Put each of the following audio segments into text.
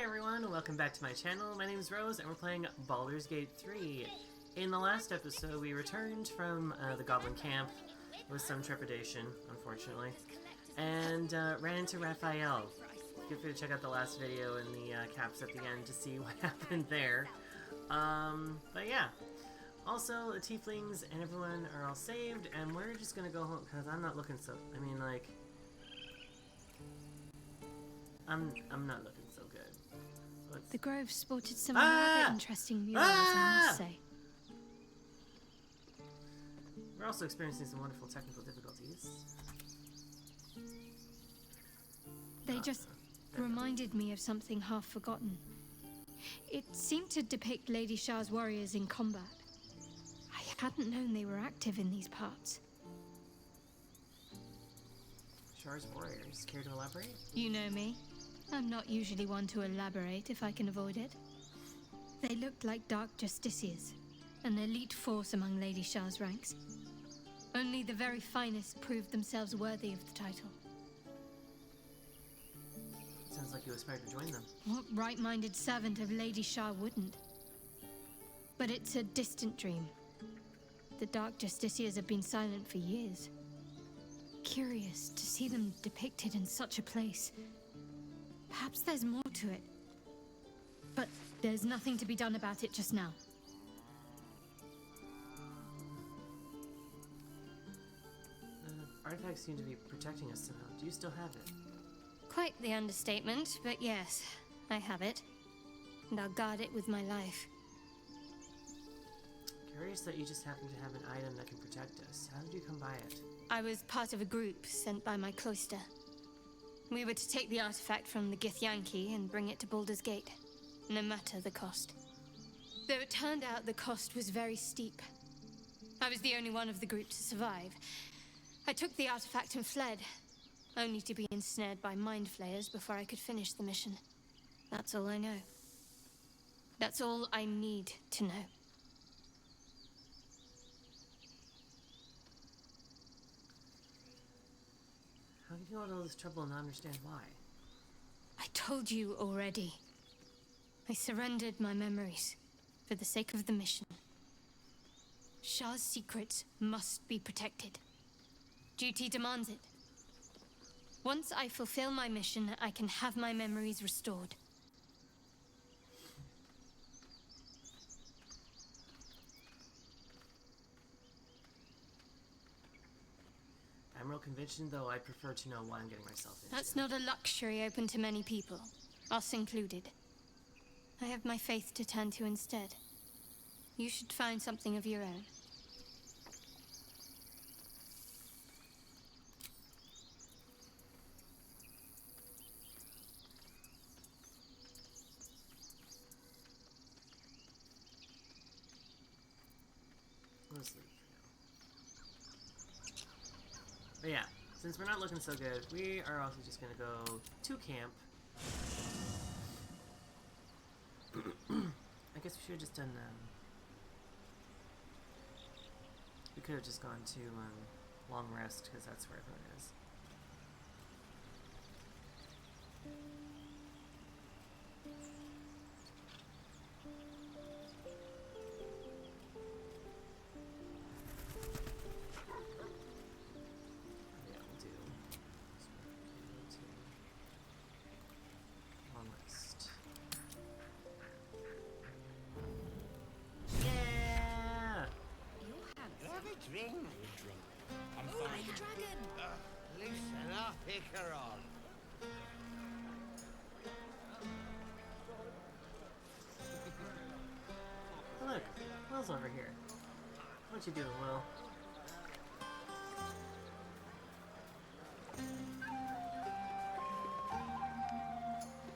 Hi everyone, welcome back to my channel. My name is Rose and we're playing Baldur's Gate 3. In the last episode we returned from the Goblin Camp with some trepidation, unfortunately, and ran into Raphael. Feel free to check out the last video in the caps at the end to see what happened there. But yeah. Also, the tieflings and everyone are all saved and we're just gonna go home because I'm not looking so... I'm not looking so good. The Grove sported some rather interesting murals, I must say. We're also experiencing some wonderful technical difficulties. They just reminded me of something half forgotten. It seemed to depict Lady Shah's warriors in combat. I hadn't known they were active in these parts. Shah's warriors, care to elaborate? You know me. I'm not usually one to elaborate if I can avoid it. They looked like dark justiciars, an elite force among Lady Shah's ranks. Only the very finest proved themselves worthy of the title. Sounds like you aspire to join them. What right-minded servant of Lady Shah wouldn't? But it's a distant dream. The dark justiciars have been silent for years. Curious to see them depicted in such a place. Perhaps there's more to it. But there's nothing to be done about it just now. The artifacts seem to be protecting us somehow. Do you still have it? Quite the understatement, but yes, I have it. And I'll guard it with my life. Curious that you just happen to have an item that can protect us. How did you come by it? I was part of a group sent by my cloister. We were to take the artifact from the Githyanki and bring it to Baldur's Gate, no matter the cost. Though it turned out the cost was very steep. I was the only one of the group to survive. I took the artifact and fled, only to be ensnared by mind flayers before I could finish the mission. That's all I know. That's all I need to know. How do you go to all this trouble and not understand why? I told you already. I surrendered my memories for the sake of the mission. Shah's secrets must be protected. Duty demands it. Once I fulfill my mission, I can have my memories restored. I'm real convinced, though I prefer to know what I'm getting myself into. That's not a luxury open to many people, us included. I have my faith to turn to instead. You should find something of your own. Let's leave. But yeah, since we're not looking so good, we are also just gonna go to camp. I guess we should have just done, we could have just gone to, long rest, because that's where everyone is. Drink. I'm fine. Like a dragon. Loosen up, Icaron. Look, Will's over here. What you doing, Will?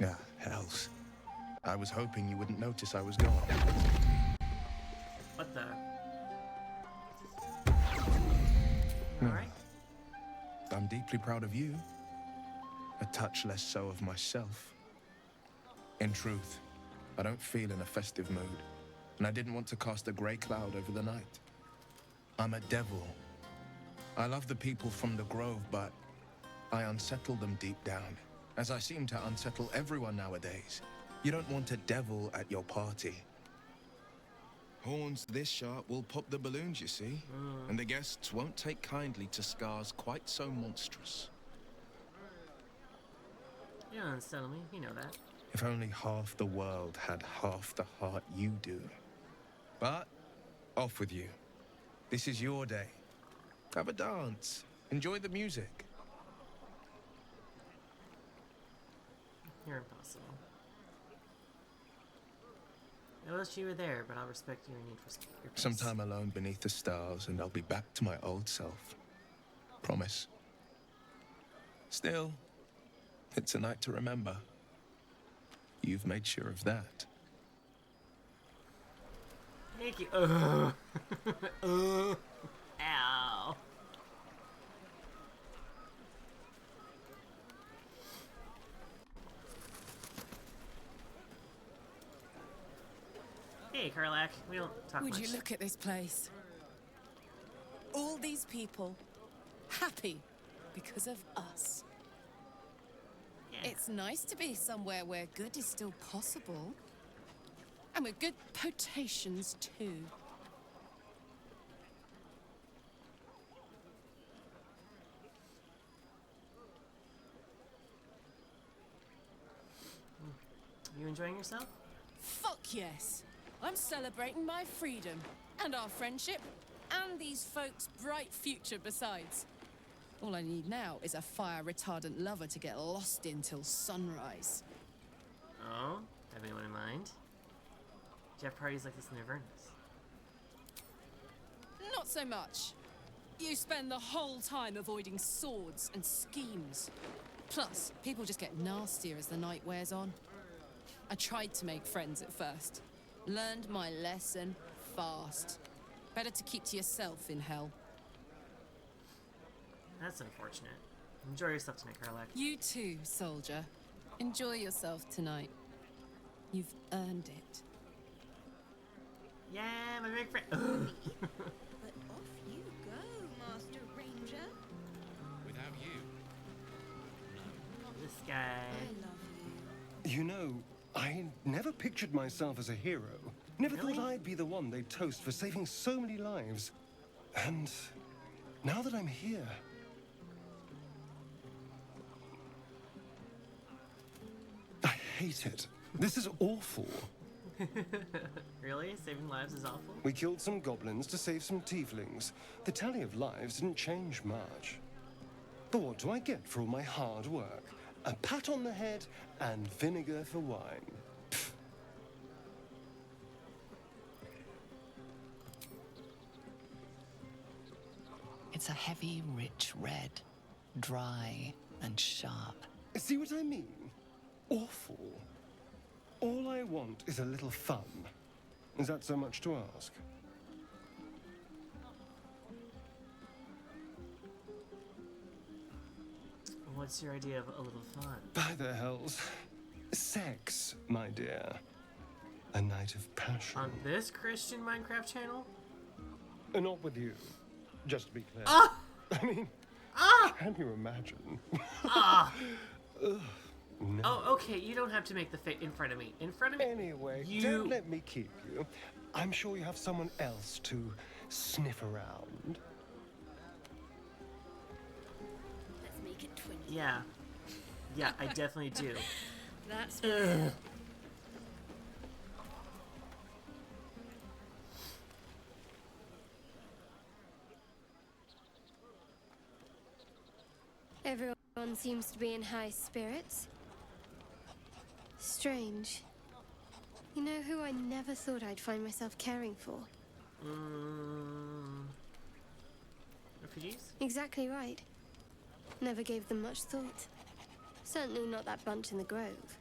Ah, hells. I was hoping you wouldn't notice I was gone. What the? Alright. I'm deeply proud of you. A touch less so of myself. In truth, I don't feel in a festive mood, and I didn't want to cast a grey cloud over the night. I'm a devil. I love the people from the Grove, but I unsettle them deep down, as I seem to unsettle everyone nowadays. You don't want a devil at your party. Horns this sharp will pop the balloons, you see. And the guests won't take kindly to scars quite so monstrous. You don't unsettle me, you know that. If only half the world had half the heart you do. But, off with you. This is your day. Have a dance. Enjoy the music. You're impossible. I wish you were there, but I'll respect your need for your peace. Some time alone beneath the stars, and I'll be back to my old self. Promise. Still, it's a night to remember. You've made sure of that. Thank you. Ow. Hey, Karlak. We don't talk much. Would you look at this place? All these people happy because of us. Yeah. It's nice to be somewhere where good is still possible. And with good potations, too. You enjoying yourself? Fuck yes. I'm celebrating my freedom, and our friendship, and these folks' bright future besides. All I need now is a fire-retardant lover to get lost in till sunrise. Oh? Have anyone in mind? Do you have parties like this in Avernus? Not so much. You spend the whole time avoiding swords and schemes. Plus, people just get nastier as the night wears on. I tried to make friends at first. Learned my lesson fast. Better to keep to yourself in hell. That's unfortunate. Enjoy yourself tonight, Karlak. You too, soldier. Enjoy yourself tonight. You've earned it. Yeah, my big friend. But off you go, Master Ranger. Without you, This guy. I love you. You know, I never pictured myself as a hero. Never Really? thought I'd be the one they'd toast for saving so many lives. And now that I'm here, I hate it. This is awful. Really? Saving lives is awful? We killed some goblins to save some tieflings. The tally of lives didn't change much. But what do I get for all my hard work? A pat on the head and vinegar for wine. Pfft. It's a heavy, rich red, dry and sharp. See what I mean? Awful. All I want is a little fun. Is that so much to ask? What's your idea of a little fun? By the hells. Sex, my dear. A night of passion. On this Christian Minecraft channel? Not with you. Just to be clear. Ah! I mean, Ah! can you imagine? Ah! No. Oh, okay, you don't have to make the fit in front of me. In front of me? Anyway, You- don't let me keep you. I'm sure you have someone else to sniff around. Let's make it 20. Yeah. Yeah, I definitely do. That's Everyone seems to be in high spirits. Strange. You know who I never thought I'd find myself caring for? Refugees? Exactly right. Never gave them much thought. Certainly not that bunch in the grove.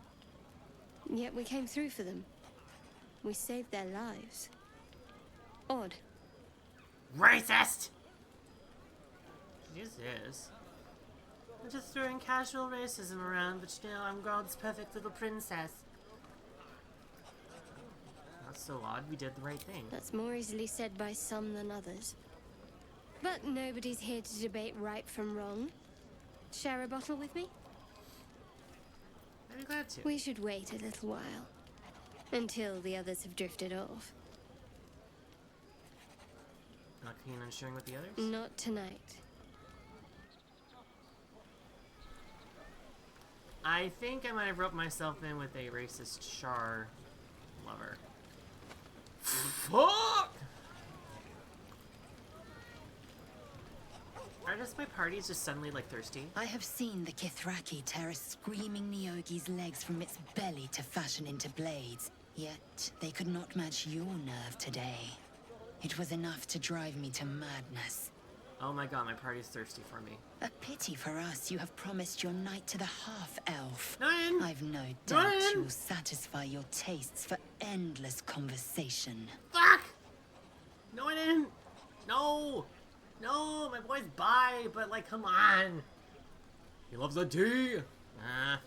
Yet we came through for them. We saved their lives. Odd. Racist! Yes, is. I'm just throwing casual racism around, but you know, I'm God's perfect little princess. Not so odd, we did the right thing. That's more easily said by some than others. But nobody's here to debate right from wrong. Share a bottle with me? I'd be glad to. We should wait a little while. Until the others have drifted off. Not keen on sharing with the others? Not tonight. I think I might have roped myself in with a racist Shar lover. Fuck! Are just my parties just suddenly like thirsty? I have seen the Kithraki tear a screaming Nyogi's legs from its belly to fashion into blades. Yet they could not match your nerve today. It was enough to drive me to madness. Oh my god, my party's thirsty for me. A pity for us you have promised your night to the half-elf. Nine! I've no doubt Nine! you'll satisfy your tastes for endless conversation. Fuck! No, I didn't! No! No, my boy's bi, but like, come on! He loves a tea! Ah.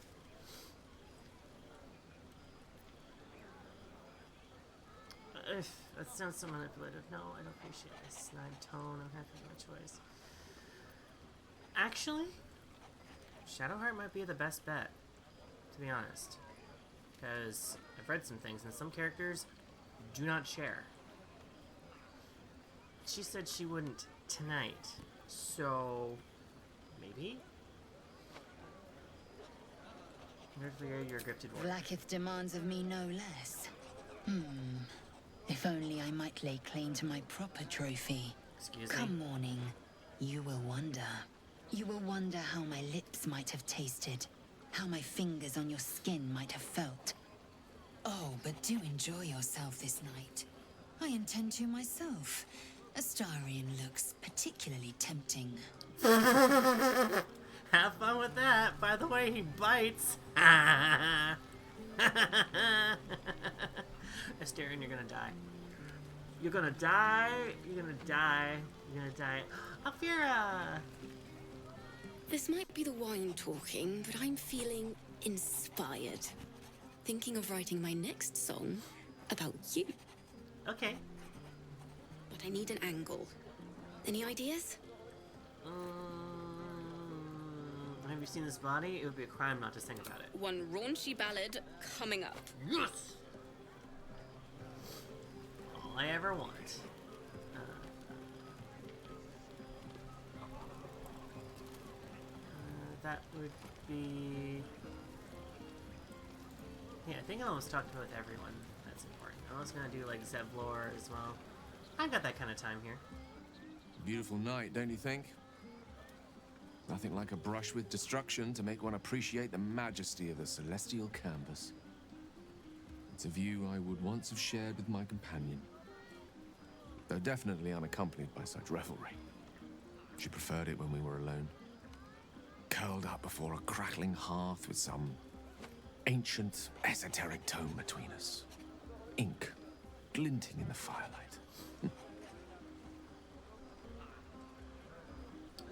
That sounds so manipulative. No, I don't appreciate this snide tone. I'm happy with my choice. Actually, Shadowheart might be the best bet, to be honest. Because I've read some things, and some characters do not share. She said she wouldn't tonight, so maybe? You're a gifted warrior. Blackith demands of me no less. If only I might lay claim to my proper trophy. Excuse me? Come morning, you will wonder. You will wonder how my lips might have tasted, how my fingers on your skin might have felt. Oh, but do enjoy yourself this night. I intend to myself. Astarion looks particularly tempting. Have fun with that. By the way, he bites. Astarion, you're gonna die. You're gonna die. You're gonna die. You're gonna die. Alfira! This might be the wine talking, but I'm feeling inspired. Thinking of writing my next song about you. Okay. But I need an angle. Any ideas? Have you seen this body? It would be a crime not to sing about it. One raunchy ballad coming up. Yes! All I ever want. That would be... Yeah, I think I almost talked about with everyone. That's important. I was gonna do like Zevlor as well. I've got that kind of time here. Beautiful night, don't you think? Nothing like a brush with destruction to make one appreciate the majesty of the celestial canvas. It's a view I would once have shared with my companion, though definitely unaccompanied by such revelry. She preferred it when we were alone, curled up before a crackling hearth with some ancient, esoteric tome between us, ink glinting in the firelight.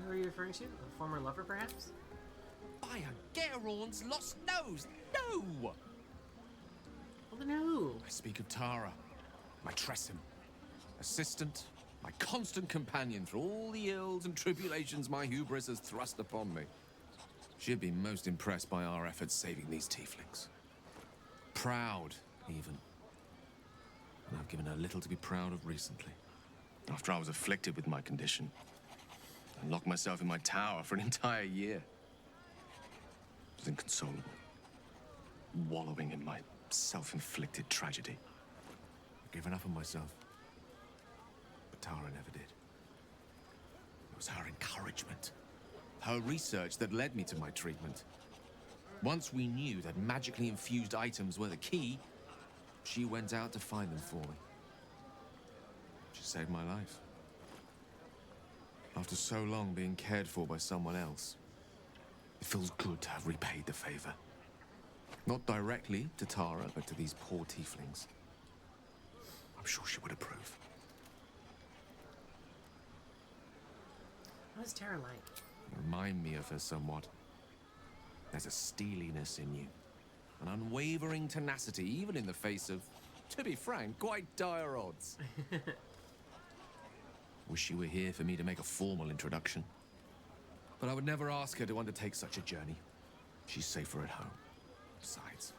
Who are you referring to? A former lover, perhaps? By a Geron's lost nose! No! Well, then who? I speak of Tara, my Tressim, assistant, my constant companion through all the ills and tribulations my hubris has thrust upon me. She'd been most impressed by our efforts saving these tieflings. Proud, even. And I've given her little to be proud of recently. After I was afflicted with my condition, and locked myself in my tower for an entire year. I was inconsolable, wallowing in my self-inflicted tragedy. I'd given up on myself, but Tara never did. It was her encouragement, her research that led me to my treatment. Once we knew that magically infused items were the key, she went out to find them for me. She saved my life. After so long being cared for by someone else, it feels good to have repaid the favor. Not directly to Tara, but to these poor tieflings. I'm sure she would approve. What is Tara like? You remind me of her somewhat. There's a steeliness in you, an unwavering tenacity, even in the face of, to be frank, quite dire odds. Wish you were here for me to make a formal introduction. But I would never ask her to undertake such a journey. She's safer at home. Besides,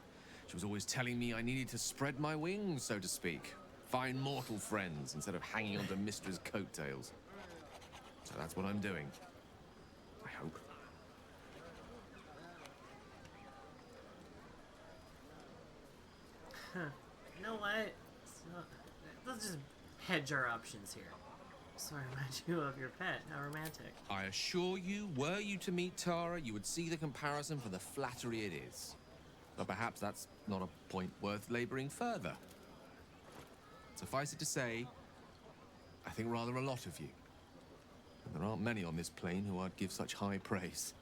She was always telling me I needed to spread my wings, so to speak. Find mortal friends instead of hanging onto Mistra's coattails. So that's what I'm doing. I hope. You know what? So, let's just hedge our options here. So I remind you of your pet. How romantic. I assure you, were you to meet Tara, you would see the comparison for the flattery it is. But perhaps that's not a point worth laboring further. Suffice it to say, I think rather a lot of you. And there aren't many on this plane who I'd give such high praise.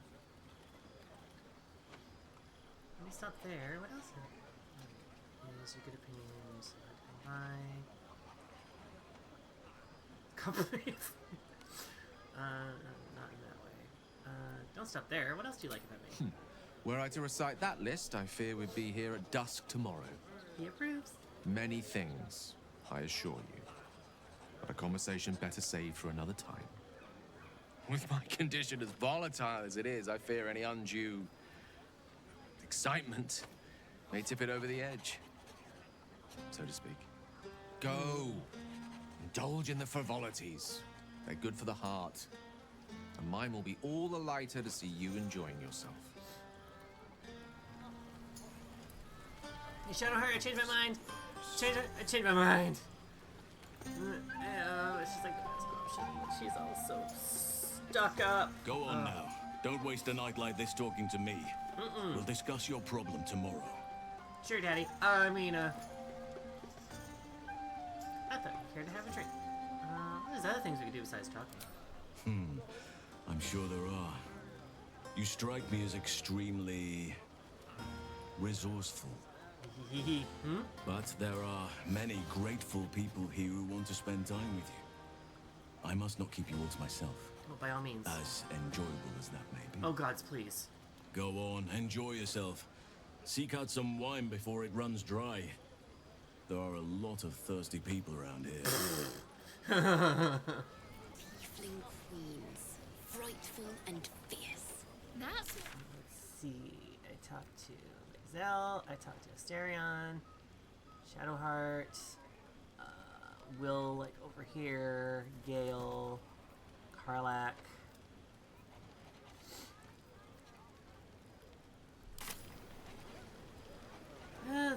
Let me stop there. What else? Here's your good opinions. Company. Not in that way. Don't stop there. What else do you like about me? Were I to recite that list, I fear we'd be here at dusk tomorrow. He approves. Many things, I assure you. But a conversation better saved for another time. With my condition as volatile as it is, I fear any undue excitement may tip it over the edge, so to speak. Go. Indulge in the frivolities. They're good for the heart. And mine will be all the lighter to see you enjoying yourself. Hey, Shadowheart, I changed my mind. I changed my mind. She's like the best option, but she's also stuck up. Go on now. Don't waste a night like this talking to me. We'll discuss your problem tomorrow. Sure, Daddy. I mean, I thought you cared to have a drink. There's other things we could do besides talking. I'm sure there are. You strike me as extremely resourceful. But there are many grateful people here who want to spend time with you. I must not keep you all to myself. Well, by all means. As enjoyable as that may be. Oh, gods, please. Go on, enjoy yourself. Seek out some wine before it runs dry. There are a lot of thirsty people around here. Tiefling queens. Frightful and fierce. That's... Let's see. I talked to Zell. I talked to Asterion. Shadowheart. Will, like, over here. Gale. Karlak.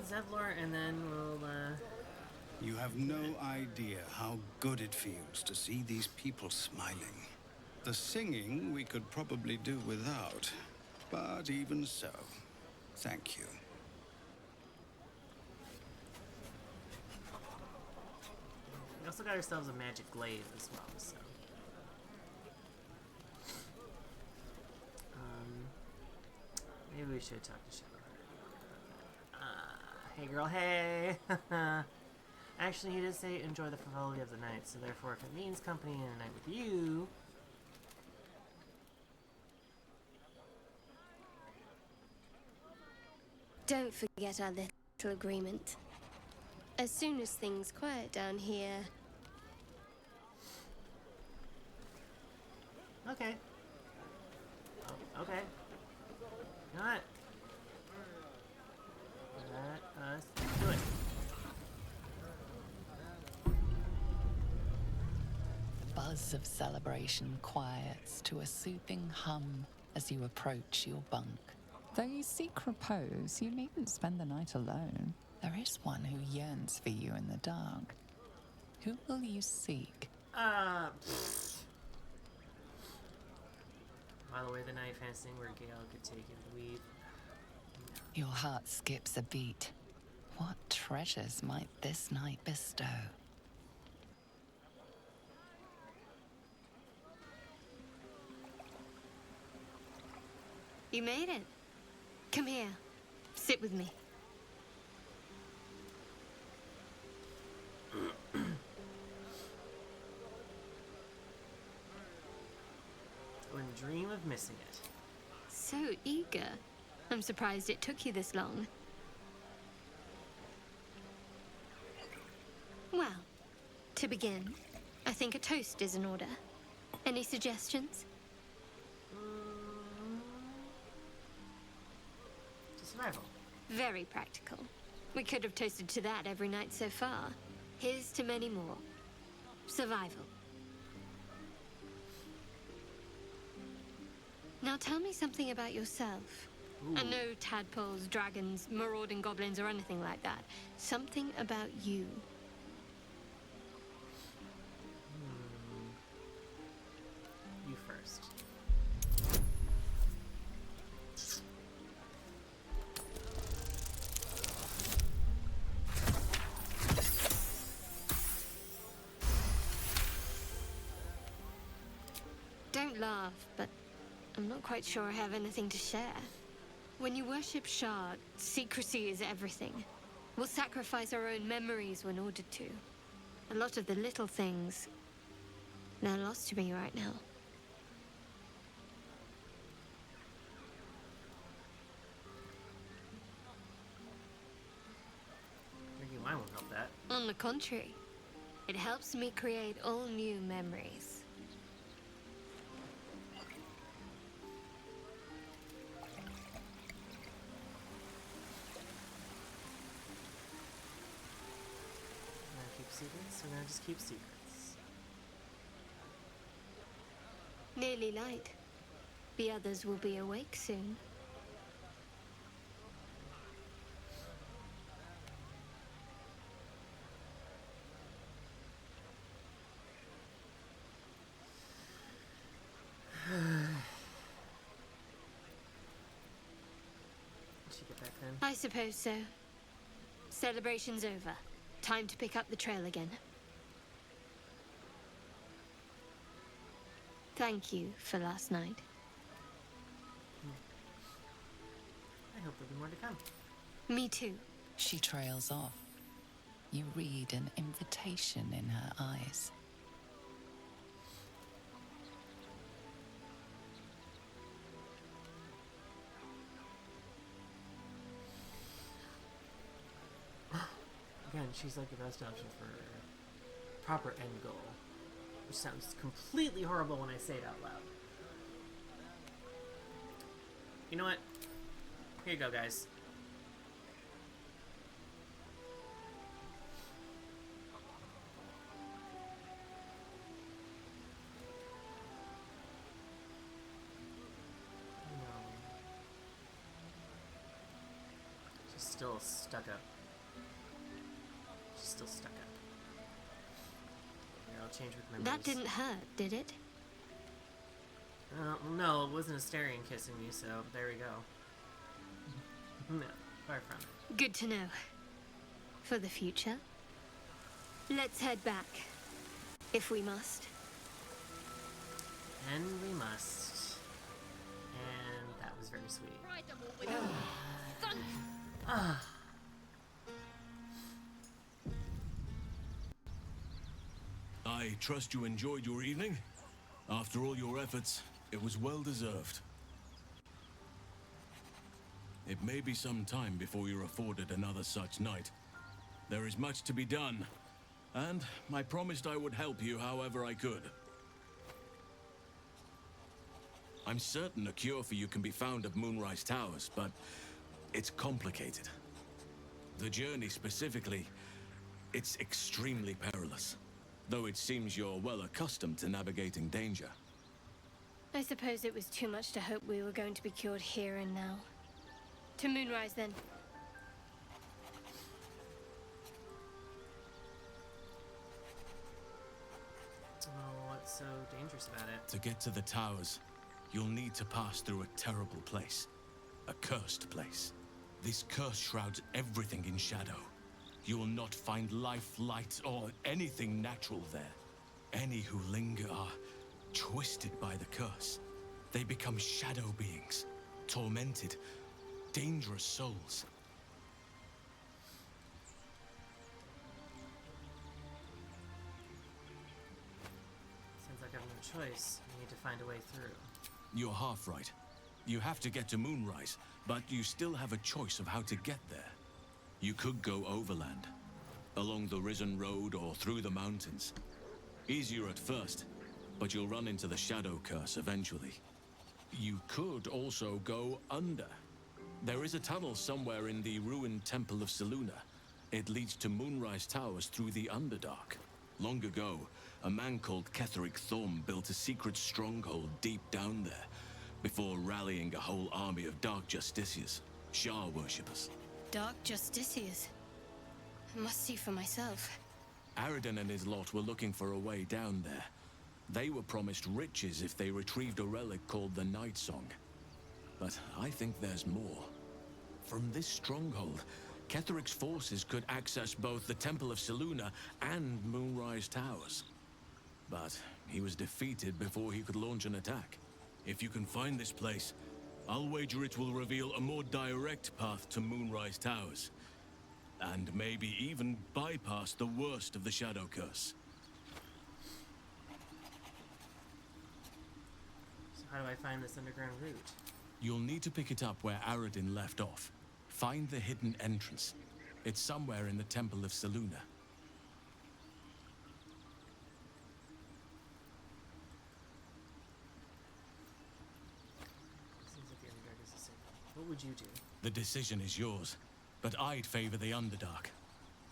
Zevlor, and then we'll, You have no idea how good it feels to see these people smiling. The singing we could probably do without, but even so, thank you. we also got ourselves a magic glaive as well, so. Maybe we should talk to Shadowheart. Hey girl, hey! Actually, he did say enjoy the frivolity of the night, so therefore if it means company in a night with you... Don't forget our little agreement. As soon as things quiet down here... Okay. Oh, okay. You know what? Let us do it. The buzz of celebration quiets to a soothing hum as you approach your bunk. Though you seek repose, you needn't spend the night alone. There is one who yearns for you in the dark. Who will you seek? By the way, the night fantasy where Gale could take him to weave. Your heart skips a beat. What treasures might this night bestow? You made it. Come here. Sit with me. Wouldn't dream of missing it. So eager. I'm surprised it took you this long. Well, to begin, I think a toast is in order. Any suggestions? To survival. Very practical. We could have toasted to that every night so far. Here's to many more. Survival. Now tell me something about yourself. And no tadpoles, dragons, marauding goblins, or anything like that. Something about you. You first. Don't laugh, but I'm not quite sure I have anything to share. When you worship Shard, secrecy is everything. We'll sacrifice our own memories when ordered to. A lot of the little things, they're lost to me right now. Drinking wine won't help that. On the contrary, it helps me create all new memories. Secrets, we're gonna just keep secrets. Nearly light. The others will be awake soon. Did she get back then? I suppose so. Celebration's over. Time to pick up the trail again. Thank you for last night. I hope there'll be more to come. Me too. She trails off. You read an invitation in her eyes. Again, she's like the best option for proper end goal. Which sounds completely horrible when I say it out loud. You know what? Here you go, guys. She's still stuck up. She's still stuck up. Here, I'll change with memories. That didn't hurt, did it? No, it wasn't Asterion kissing me, so there we go. No, far from it. Good to know. For the future. Let's head back. If we must. And we must. And that was very sweet. Ah. I trust you enjoyed your evening. After all your efforts, it was well deserved. It may be some time before you're afforded another such night. There is much to be done, and I promised I would help you however I could. I'm certain a cure for you can be found at Moonrise Towers, but it's complicated. The journey specifically, it's extremely perilous, though it seems you're well accustomed to navigating danger. I suppose it was too much to hope we were going to be cured here and now. To Moonrise, then. Well, what's so dangerous about it? To get to the towers, you'll need to pass through a terrible place. A cursed place. This curse shrouds everything in shadow. You will not find life, light, or anything natural there. Any who linger are twisted by the curse. They become shadow beings, tormented, dangerous souls. Seems like I have no choice. We need to find a way through. You're half right. You have to get to Moonrise, but you still have a choice of how to get there. You could go overland, along the Risen Road or through the mountains. Easier at first, but you'll run into the Shadow Curse eventually. You could also go under. There is a tunnel somewhere in the ruined Temple of Selûne. It leads to Moonrise Towers through the Underdark. Long ago, a man called Ketheric Thorm built a secret stronghold deep down there, before rallying a whole army of Dark Justiciars, Shah worshippers. Dark Justiciars. I must see for myself. Aradin and his lot were looking for a way down there. They were promised riches if they retrieved a relic called the Night Song. But I think there's more. From this stronghold, Ketheric's forces could access both the Temple of Selûne and Moonrise Towers. But he was defeated before he could launch an attack. If you can find this place, I'll wager it will reveal a more direct path to Moonrise Towers. And maybe even bypass the worst of the Shadow Curse. So how do I find this underground route? You'll need to pick it up where Aradin left off. Find the hidden entrance. It's somewhere in the Temple of Selûne. Seems like the Underdark is the same. What would you do? The decision is yours, but I'd favor the Underdark.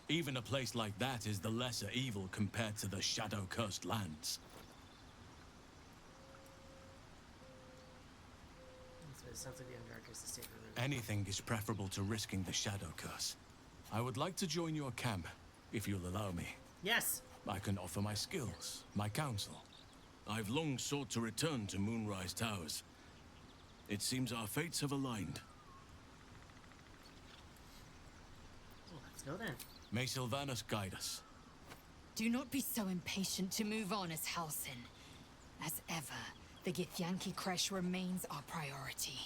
Even a place like that is the lesser evil compared to the shadow-cursed lands. So it sounds like the Underdark is the safer route. Anything is preferable to risking the shadow curse. I would like to join your camp, if you'll allow me. Yes! I can offer my skills, my counsel. I've long sought to return to Moonrise Towers. It seems our fates have aligned. Well, let's go then. May Sylvanus guide us. Do not be so impatient to move on as Halsin. As ever, the Githyanki Kresh remains our priority.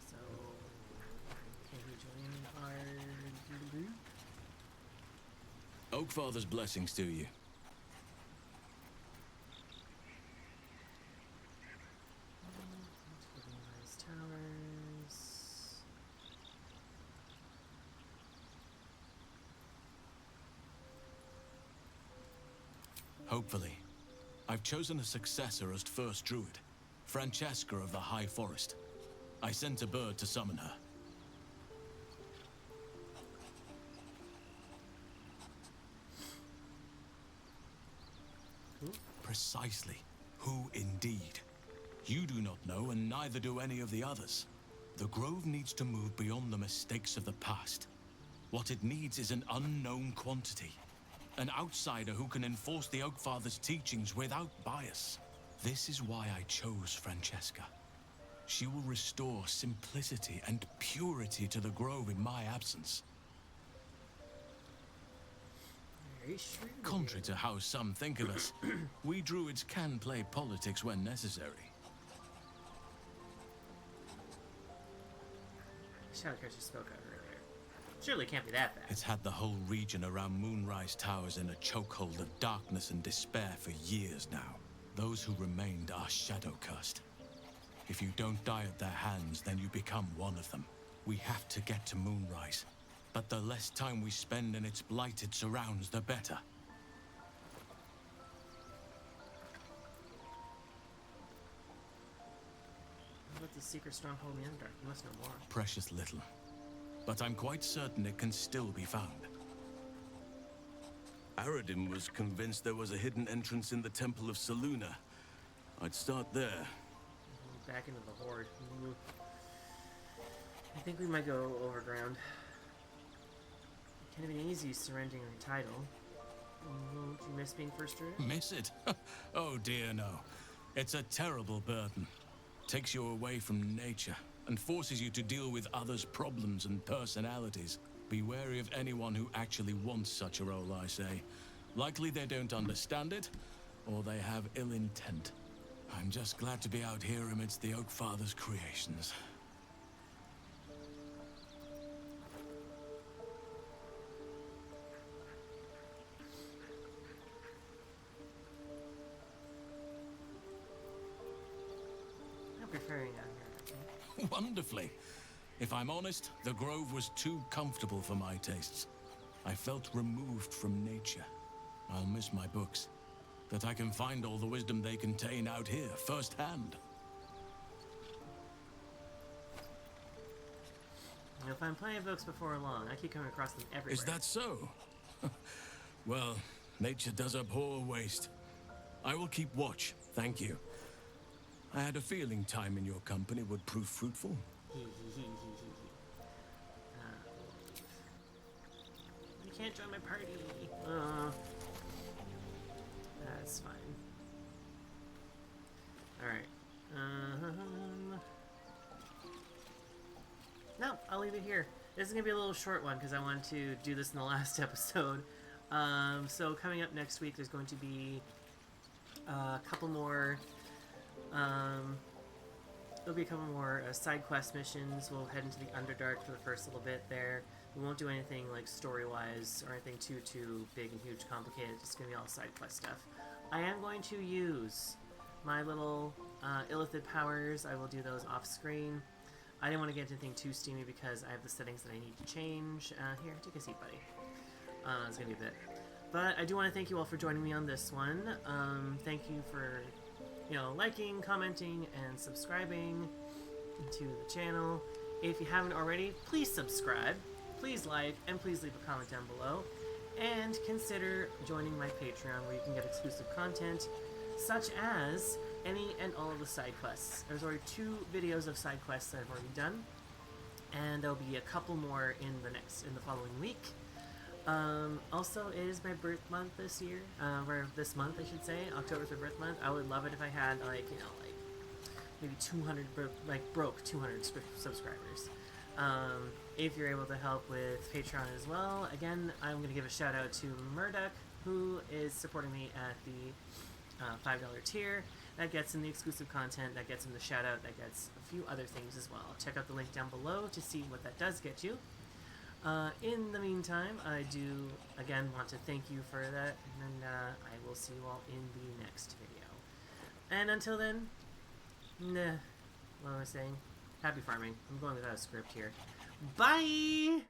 So, can we join our group? Oakfather's blessings to you. Moonrise Towers. Hopefully. I've chosen a successor as first druid, Francesca of the High Forest. I sent a bird to summon her. Who? Precisely. Who indeed? You do not know, and neither do any of the others. The Grove needs to move beyond the mistakes of the past. What it needs is an unknown quantity. An outsider who can enforce the Oakfather's teachings without bias. This is why I chose Francesca. She will restore simplicity and purity to the Grove in my absence. Very shrewd. Contrary to how some think of us, we druids can play politics when necessary. Shadow Curse you spoke of earlier. Surely can't be that bad. It's had the whole region around Moonrise Towers in a chokehold of darkness and despair for years now. Those who remained are shadow-cursed. If you don't die at their hands, then you become one of them. We have to get to Moonrise. But the less time we spend in its blighted surrounds, the better. What about the secret stronghold in the Underdark? You must know more. Precious little. But I'm quite certain it can still be found. Aradin was convinced there was a hidden entrance in the Temple of Selûne. I'd start there. Back into the Horde. I think we might go overground. It can't have been easy surrendering your title. Won't you miss being first druid? Miss it? Oh dear, no. It's a terrible burden. Takes you away from nature and forces you to deal with others' problems and personalities. Be wary of anyone who actually wants such a role, I say. Likely they don't understand it, or they have ill intent. I'm just glad to be out here amidst the Oakfather's creations. I'm preferring out here, I think. Wonderfully. If I'm honest, the Grove was too comfortable for my tastes. I felt removed from nature. I'll miss my books. That I can find all the wisdom they contain out here, firsthand. You'll find plenty of books before long. I keep coming across them everywhere. Is that so? Well, nature does abhor waste. I will keep watch, thank you. I had a feeling time in your company would prove fruitful. You can't join my party. That's fine. Alright. No, I'll leave it here. This is going to be a little short one because I wanted to do this in the last episode. So coming up next week, there's going to be a couple more... there'll be a couple more side quest missions. We'll head into the Underdark for the first little bit there. We won't do anything like story-wise or anything too big and huge complicated. It's going to be all side quest stuff. I am going to use my little illithid powers. I will do those off-screen. I didn't want to get into anything too steamy because I have the settings that I need to change. Here, take a seat, buddy. It's going to be a bit. But I do want to thank you all for joining me on this one. Thank you for, liking, commenting, and subscribing to the channel. If you haven't already, please subscribe, please like, and please leave a comment down below. And consider joining my Patreon where you can get exclusive content, such as any and all of the side quests. There's already 2 videos of side quests that I've already done, and there'll be a couple more in the following week. Also, it is my birth month this year, or this month I should say. October's my birth month. I would love it if I had maybe 200, broke 200 subscribers. If you're able to help with Patreon as well, again, I'm going to give a shout out to Murdoch, who is supporting me at the $5 tier. That gets him the exclusive content, that gets him the shout out, that gets a few other things as well. Check out the link down below to see what that does get you. In the meantime, I do, again, want to thank you for that, and I will see you all in the next video. And until then, what am I saying? Happy farming. I'm going without a script here. Bye!